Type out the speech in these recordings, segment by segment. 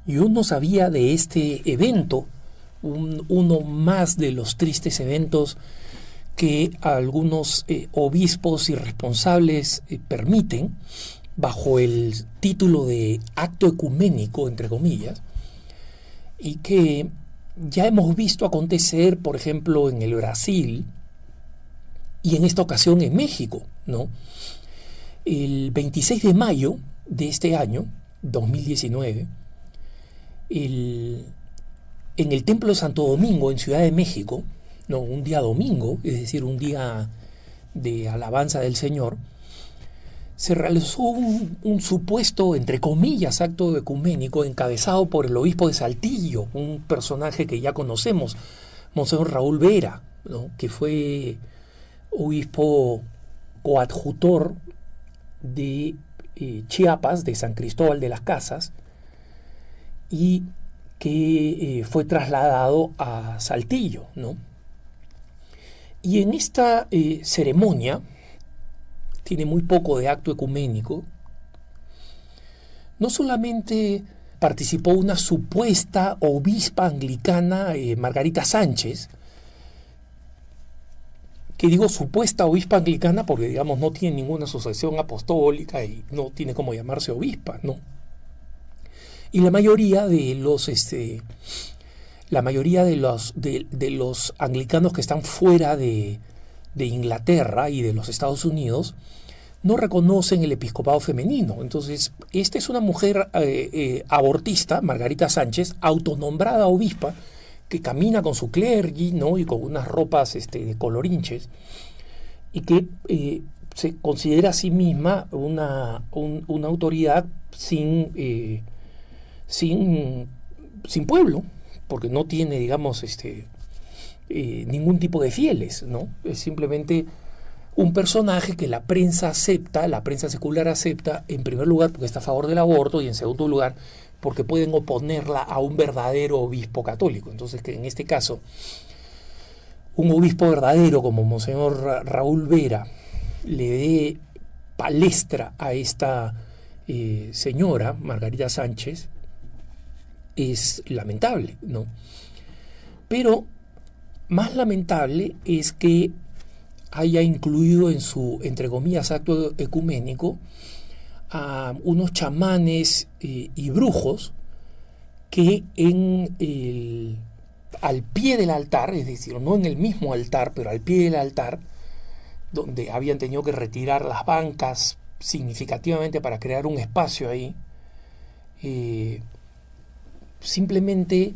Yo no sabía de este evento, uno más de los tristes eventos que algunos obispos irresponsables permiten, bajo el título de acto ecuménico, entre comillas, y que ya hemos visto acontecer, por ejemplo, en el Brasil y en esta ocasión en México, ¿no? El 26 de mayo de este año, 2019, en el Templo de Santo Domingo, en Ciudad de México, no, un día domingo, es decir, un día de alabanza del Señor, se realizó un supuesto, entre comillas, acto ecuménico encabezado por el obispo de Saltillo, un personaje que ya conocemos, Monseñor Raúl Vera, ¿no?, que fue obispo coadjutor de Chiapas, de San Cristóbal de las Casas, y que fue trasladado a Saltillo, ¿no? Y en esta ceremonia, tiene muy poco de acto ecuménico, no solamente participó una supuesta obispa anglicana, Margarita Sánchez, que digo supuesta obispa anglicana porque, digamos, no tiene ninguna sucesión apostólica y no tiene como llamarse obispa, ¿no? Y la mayoría de los anglicanos que están fuera de Inglaterra y de los Estados Unidos no reconocen el episcopado femenino. Entonces, esta es una mujer abortista, Margarita Sánchez, autonombrada obispa, que camina con su clergy, ¿no?, y con unas ropas de colorinches, y que se considera a sí misma una autoridad sin pueblo, porque no tiene, digamos, ningún tipo de fieles, ¿no? Es simplemente un personaje que la prensa acepta, la prensa secular acepta, en primer lugar porque está a favor del aborto y en segundo lugar porque pueden oponerla a un verdadero obispo católico. Entonces, que en este caso un obispo verdadero como Monseñor Raúl Vera le dé palestra a esta señora, Margarita Sánchez, es lamentable, ¿no? Pero más lamentable es que haya incluido en su, entre comillas, acto ecuménico a unos chamanes y brujos que al pie del altar, es decir, no en el mismo altar, pero al pie del altar, donde habían tenido que retirar las bancas significativamente para crear un espacio ahí, simplemente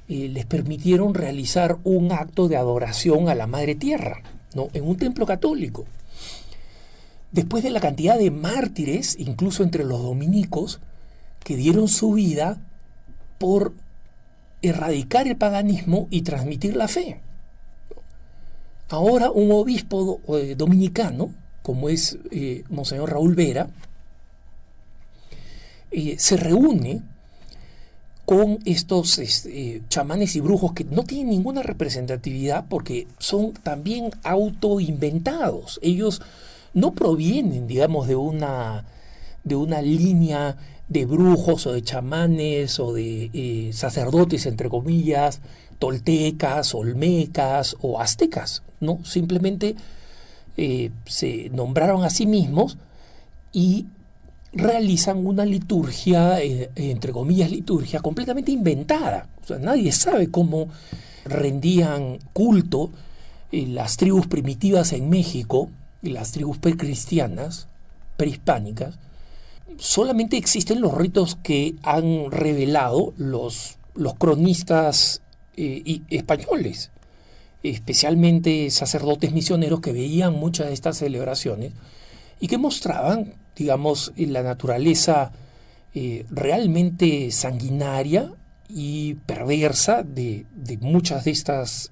les permitieron realizar un acto de adoración a la Madre Tierra, ¿no?, en un templo católico. Después de la cantidad de mártires, incluso entre los dominicos, que dieron su vida por erradicar el paganismo y transmitir la fe. Ahora un obispo dominicano, como es Monseñor Raúl Vera, se reúne con estos chamanes y brujos que no tienen ninguna representatividad porque son también autoinventados. Ellos no provienen, digamos, de una línea de brujos o de chamanes o de sacerdotes, entre comillas, toltecas, olmecas o aztecas, ¿no? Simplemente se nombraron a sí mismos y realizan una liturgia, entre comillas liturgia, completamente inventada. O sea, nadie sabe cómo rendían culto las tribus primitivas en México, las tribus precristianas, prehispánicas. Solamente existen los ritos que han revelado los cronistas españoles, especialmente sacerdotes misioneros que veían muchas de estas celebraciones y que mostraban, digamos, la naturaleza realmente sanguinaria y perversa de muchas de estas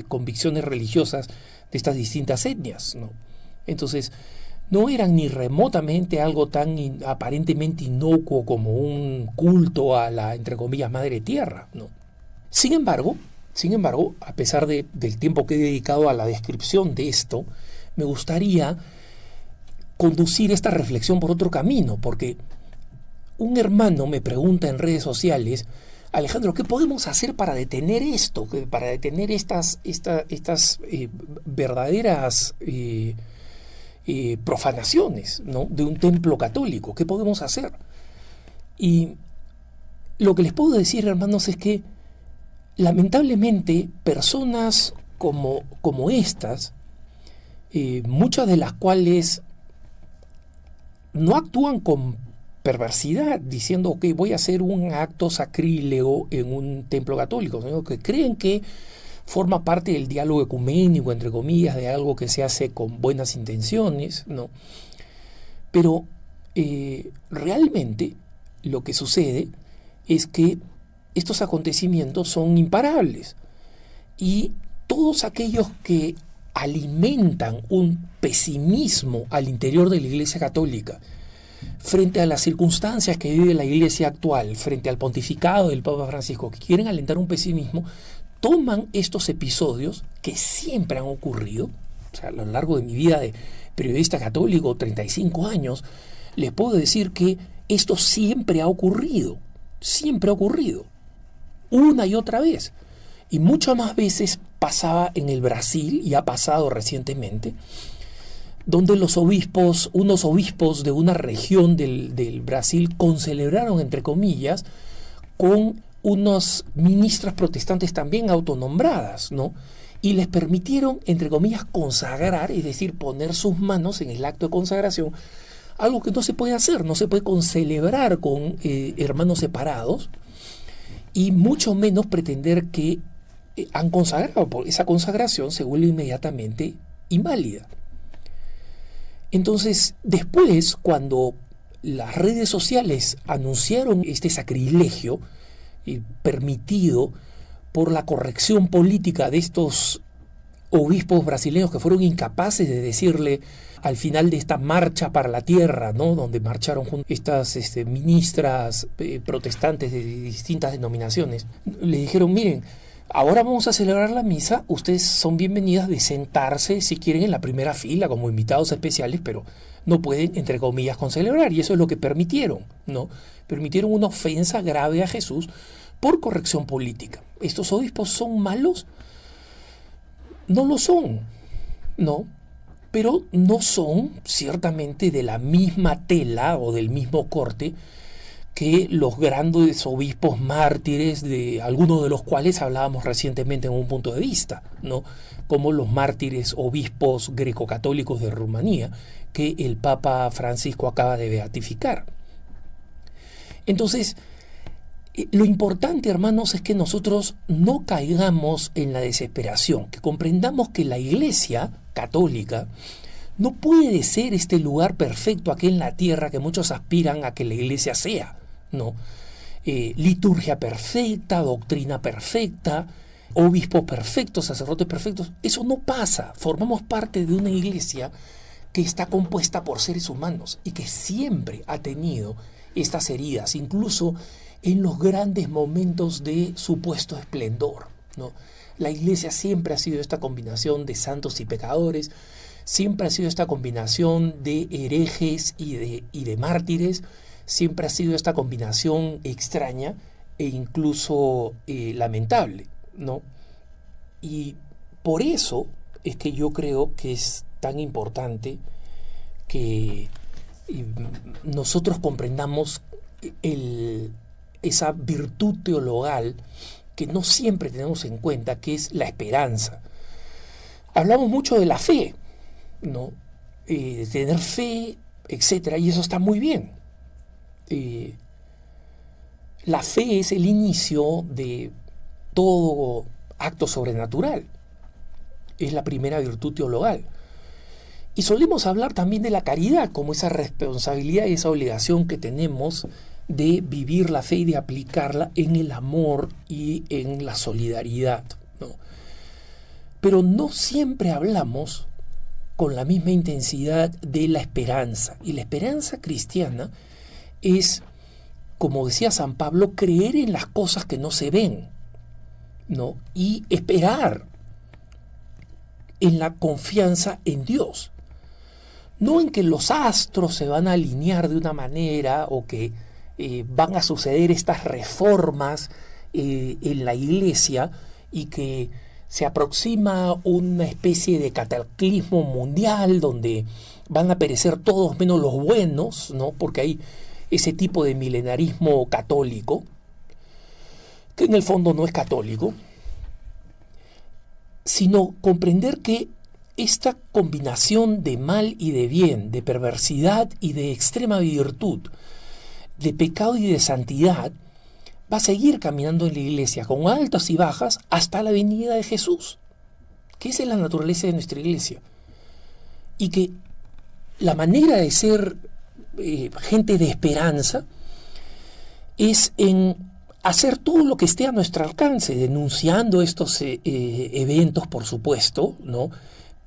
convicciones religiosas de estas distintas etnias, ¿no? Entonces, no eran ni remotamente algo tan aparentemente inocuo como un culto a la, entre comillas, Madre Tierra, ¿no? Sin embargo, a pesar del tiempo que he dedicado a la descripción de esto, me gustaría conducir esta reflexión por otro camino, porque un hermano me pregunta en redes sociales: Alejandro, ¿qué podemos hacer para detener esto? Para detener estas verdaderas profanaciones, ¿no?, de un templo católico. ¿Qué podemos hacer? Y lo que les puedo decir, hermanos, es que lamentablemente personas como estas, muchas de las cuales no actúan con perversidad diciendo, ok, voy a hacer un acto sacrílego en un templo católico, sino que creen que forma parte del diálogo ecuménico, entre comillas, de algo que se hace con buenas intenciones, ¿no? Pero realmente lo que sucede es que estos acontecimientos son imparables, y todos aquellos que alimentan un pesimismo al interior de la Iglesia Católica frente a las circunstancias que vive la Iglesia actual, frente al pontificado del Papa Francisco, que quieren alentar un pesimismo, toman estos episodios que siempre han ocurrido. O sea, a lo largo de mi vida de periodista católico, 35 años, les puedo decir que esto siempre ha ocurrido, una y otra vez. Y muchas más veces pasaba en el Brasil, y ha pasado recientemente, donde unos obispos de una región del Brasil concelebraron, entre comillas, con unas ministras protestantes también autonombradas, ¿no? Y les permitieron, entre comillas, consagrar, es decir, poner sus manos en el acto de consagración, algo que no se puede hacer, no se puede concelebrar con hermanos separados, y mucho menos pretender que han consagrado, porque esa consagración se vuelve inmediatamente inválida. Entonces, después, cuando las redes sociales anunciaron este sacrilegio permitido por la corrección política de estos obispos brasileños, que fueron incapaces de decirle al final de esta marcha para la tierra, ¿no?, donde marcharon estas ministras protestantes de distintas denominaciones, le dijeron: miren, ahora vamos a celebrar la misa, ustedes son bienvenidas de sentarse si quieren en la primera fila como invitados especiales, pero no pueden, entre comillas, concelebrar. Y eso es lo que permitieron, ¿no? Permitieron una ofensa grave a Jesús por corrección política. ¿Estos obispos son malos? No lo son, ¿no? Pero no son ciertamente de la misma tela o del mismo corte que los grandes obispos mártires, de algunos de los cuales hablábamos recientemente en un punto de vista, ¿no?, como los mártires obispos greco-católicos de Rumanía, que el Papa Francisco acaba de beatificar. Entonces, lo importante, hermanos, es que nosotros no caigamos en la desesperación, que comprendamos que la Iglesia Católica no puede ser este lugar perfecto aquí en la tierra que muchos aspiran a que la Iglesia sea, ¿no? Liturgia perfecta, doctrina perfecta, obispos perfectos, sacerdotes perfectos. Eso no pasa. Formamos parte de una Iglesia que está compuesta por seres humanos y que siempre ha tenido estas heridas, incluso en los grandes momentos de supuesto esplendor, ¿no? La Iglesia siempre ha sido esta combinación de santos y pecadores, siempre ha sido esta combinación de herejes y de mártires, siempre ha sido esta combinación extraña e incluso lamentable, ¿no? Y por eso es que yo creo que es tan importante que nosotros comprendamos esa virtud teologal que no siempre tenemos en cuenta, que es la esperanza. Hablamos mucho de la fe, ¿no? De tener fe, etcétera, y eso está muy bien. La fe es el inicio de todo acto sobrenatural. Es la primera virtud teologal. Y solemos hablar también de la caridad como esa responsabilidad y esa obligación que tenemos de vivir la fe y de aplicarla en el amor y en la solidaridad, ¿no? Pero no siempre hablamos con la misma intensidad de la esperanza. Y la esperanza cristiana es, como decía San Pablo, creer en las cosas que no se ven, ¿no? Y esperar en la confianza en Dios. No en que los astros se van a alinear de una manera o que van a suceder estas reformas en la iglesia y que se aproxima una especie de cataclismo mundial donde van a perecer todos menos los buenos, ¿no? Porque hay ese tipo de milenarismo católico, que en el fondo no es católico, sino comprender que esta combinación de mal y de bien, de perversidad y de extrema virtud, de pecado y de santidad, va a seguir caminando en la iglesia con altas y bajas hasta la venida de Jesús, que esa es la naturaleza de nuestra iglesia. Y que la manera de ser gente de esperanza es en hacer todo lo que esté a nuestro alcance, denunciando estos eventos, por supuesto, ¿no?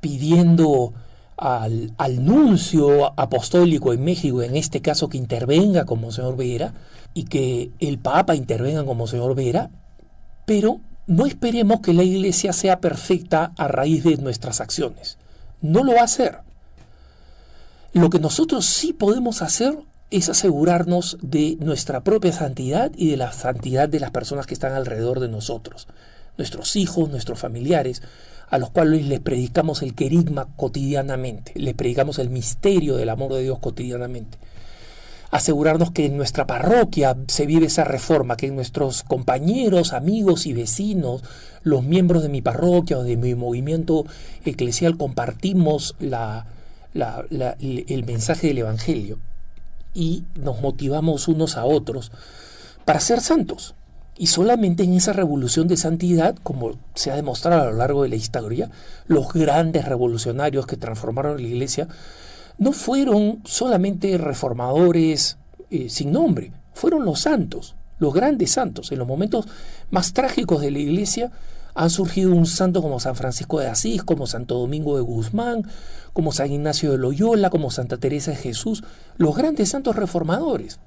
Pidiendo al nuncio apostólico en México, en este caso, que intervenga con Monseñor Vera, y que el Papa intervenga con Monseñor Vera, pero no esperemos que la iglesia sea perfecta a raíz de nuestras acciones. No lo va a hacer. Lo que nosotros sí podemos hacer es asegurarnos de nuestra propia santidad y de la santidad de las personas que están alrededor de nosotros, nuestros hijos, nuestros familiares, a los cuales les predicamos el querigma cotidianamente, les predicamos el misterio del amor de Dios cotidianamente. Asegurarnos que en nuestra parroquia se vive esa reforma, que nuestros compañeros, amigos y vecinos, los miembros de mi parroquia o de mi movimiento eclesial compartimos el mensaje del Evangelio y nos motivamos unos a otros para ser santos. Y solamente en esa revolución de santidad, como se ha demostrado a lo largo de la historia, los grandes revolucionarios que transformaron la iglesia no fueron solamente reformadores sin nombre, fueron los santos, los grandes santos. En los momentos más trágicos de la iglesia han surgido un santo como San Francisco de Asís, como Santo Domingo de Guzmán, como San Ignacio de Loyola, como Santa Teresa de Jesús, los grandes santos reformadores.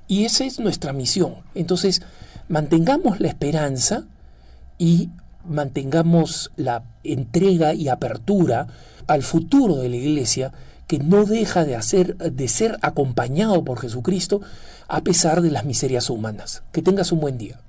Y esa es nuestra misión. Entonces, mantengamos la esperanza y mantengamos la entrega y apertura al futuro de la iglesia, que no deja de ser acompañado por Jesucristo a pesar de las miserias humanas. Que tengas un buen día.